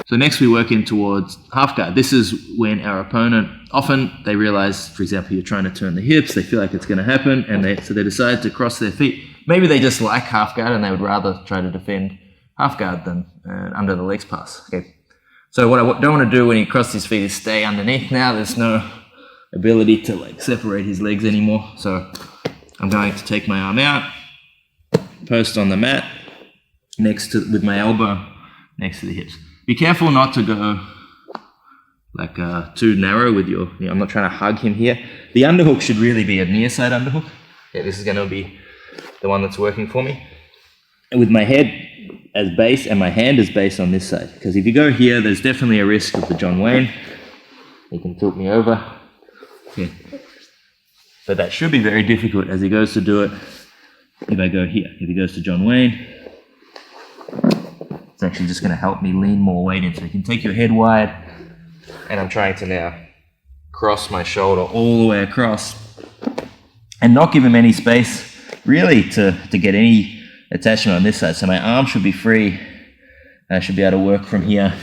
So next we work in towards half guard. This is when our opponent, often they realize, for example, you're trying to turn the hips, they feel like it's going to happen, and so they decide to cross their feet. Maybe they just like half guard and they would rather try to defend half guard than under the legs pass. Okay. So what I don't want to do when he crosses his feet is stay underneath now. There's no ability to like separate his legs anymore. So I'm going to take my arm out, post on the mat, with my elbow next to the hips. Be careful not to go like too narrow with your, I'm not trying to hug him here. The underhook should really be a near side underhook. Yeah, this is going to be the one that's working for me. And with my head as base and my hand as base on this side. Because if you go here, there's definitely a risk of the John Wayne. He can tilt me over. Yeah. But that should be very difficult as he goes to do it. If I go here, if he goes to John Wayne, it's actually just going to help me lean more weight in. So you can take your head wide, and I'm trying to now cross my shoulder all the way across and not give him any space really to get any attachment on this side. So my arm should be free. I should be able to work from here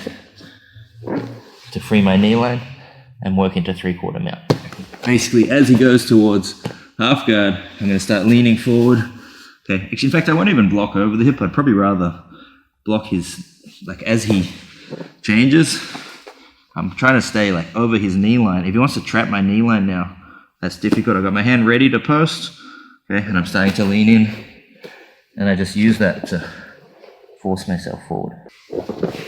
to free my knee line and work into 3/4 mount. Basically, as he goes towards half guard, I'm going to start leaning forward. Okay. Actually, in fact, I won't even block over the hip. I'd probably rather block his, like as he changes, I'm trying to stay like over his knee line. If he wants to trap my knee line now, that's difficult. I've got my hand ready to post, okay, and I'm starting to lean in, and I just use that to force myself forward.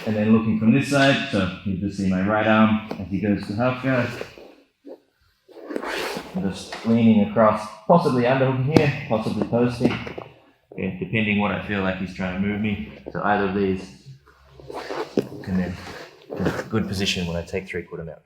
And then looking from this side, so you just see my right arm as he goes to half guard. I'm just leaning across, possibly underhooking here, possibly posting. Yeah, depending what I feel like he's trying to move me. So either of these can then be a good position when I take 3/4 mount.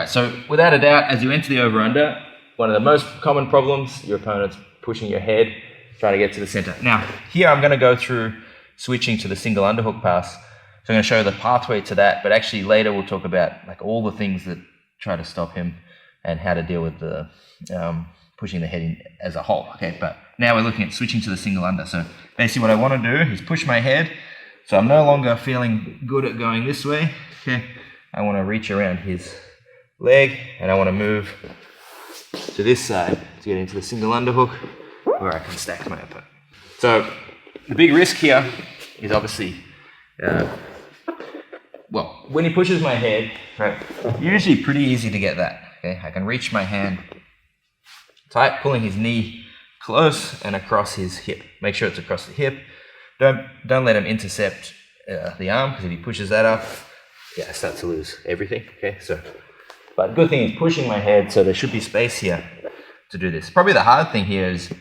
right, so without a doubt, as you enter the over-under, one of the most common problems, your opponent's pushing your head, trying to get to the center. Now, here I'm going to go through switching to the single underhook pass. So I'm going to show the pathway to that, but actually later we'll talk about like all the things that try to stop him and how to deal with the pushing the head in as a whole. Okay, but now we're looking at switching to the single under. So basically what I want to do is push my head. So I'm no longer feeling good at going this way. Okay, I want to reach around his leg and I want to move to this side to get into the single underhook where I can stack my opponent. So the big risk here is obviously, well, when he pushes my head, right, usually pretty easy to get that. Okay, I can reach my hand tight, pulling his knee close and across his hip. Make sure it's across the hip. Don't let him intercept the arm, because if he pushes that up, yeah, I start to lose everything. Okay, so, but good thing he's pushing my head, so there should be space here to do this. Probably the hard thing here is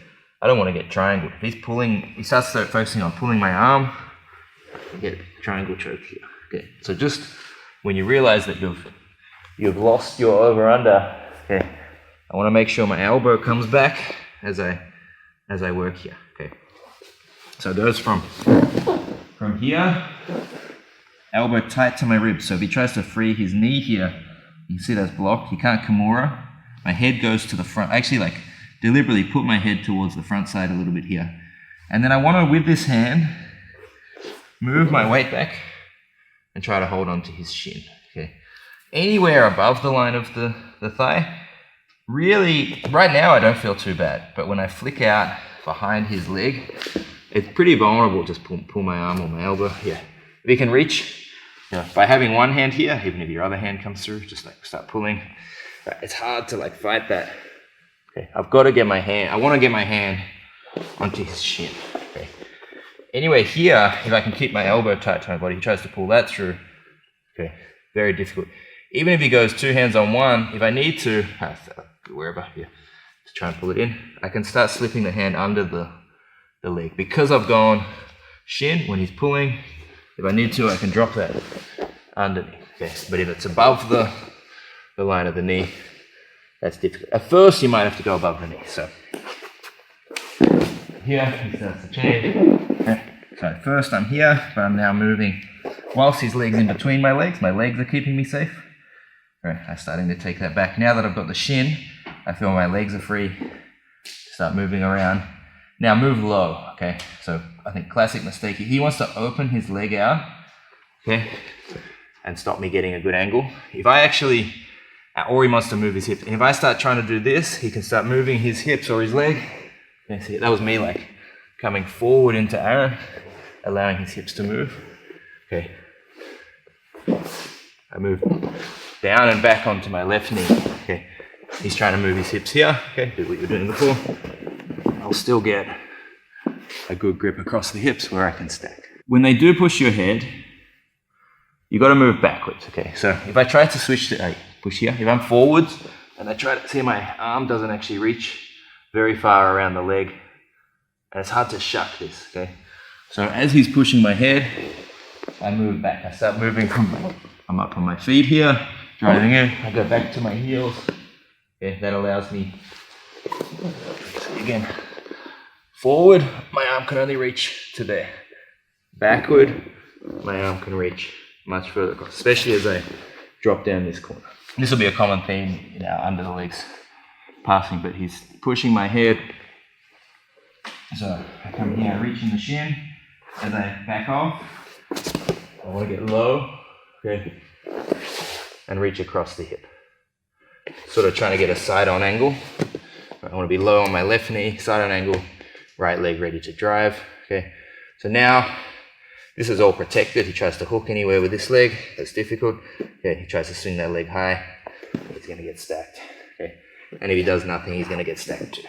I don't want to get triangle. If he's pulling, he starts focusing on pulling my arm, I get triangle choke here. Okay, so just when you realize that you've lost your over under, okay, I want to make sure my elbow comes back as I work here. Okay, so it goes from here, elbow tight to my ribs. So if he tries to free his knee here, you can see that's blocked. He can't Kimura. My head goes to the front. I actually like deliberately put my head towards the front side a little bit here. And then I want to, with this hand, move my weight back and try to hold on to his shin. Okay, anywhere above the line of the thigh, really, right now I don't feel too bad, but when I flick out behind his leg, it's pretty vulnerable. Just pull my arm or my elbow. Yeah, if you can reach, you know, by having one hand here, even if your other hand comes through, just like start pulling. It's hard to like fight that. Okay, I've got to get my hand, I want to get my hand onto his shin. Okay. Anyway, here, if I can keep my elbow tight to my body, he tries to pull that through. Okay, very difficult. Even if he goes two hands on one, if I need to, wherever, yeah, to try and pull it in, I can start slipping the hand under the leg. Because I've gone shin, when he's pulling, if I need to, I can drop that underneath. Okay, but if it's above the line of the knee, that's difficult. At first, you might have to go above the knee. So here, he starts to change. Okay. So at first I'm here, but I'm now moving whilst his leg's in between my legs. My legs are keeping me safe. All right, I'm starting to take that back. Now that I've got the shin, I feel my legs are free. Start moving around. Now move low, okay? So I think classic mistake. He wants to open his leg out, okay, and stop me getting a good angle. If I actually, or he wants to move his hips. And if I start trying to do this, he can start moving his hips or his leg. You see, that was me like coming forward into Aaron, allowing his hips to move. Okay. I move down and back onto my left knee. Okay. He's trying to move his hips here. Okay, do what you were doing before. I'll still get a good grip across the hips where I can stack. When they do push your head, you've got to move backwards. Okay, so if I try to switch to push here, if I'm forwards and I try to see my arm doesn't actually reach very far around the leg, and it's hard to shuck this. Okay, so as he's pushing my head, I move back. I start moving I'm up on my feet here, driving in. I go back to my heels. Okay, that allows me, again, forward, my arm can only reach to there. Backward, my arm can reach much further across, especially as I drop down this corner. This will be a common theme in our under the legs passing, but he's pushing my head. So I come here, reaching the shin. As I back off, I want to get low, okay, and reach across the hip. Sort of trying to get a side-on angle. I want to be low on my left knee, side-on angle, right leg ready to drive. Okay, so now this is all protected. He tries to hook anywhere with this leg. That's difficult. Okay, he tries to swing that leg high. He's going to get stacked. Okay, and if he does nothing, he's going to get stacked too.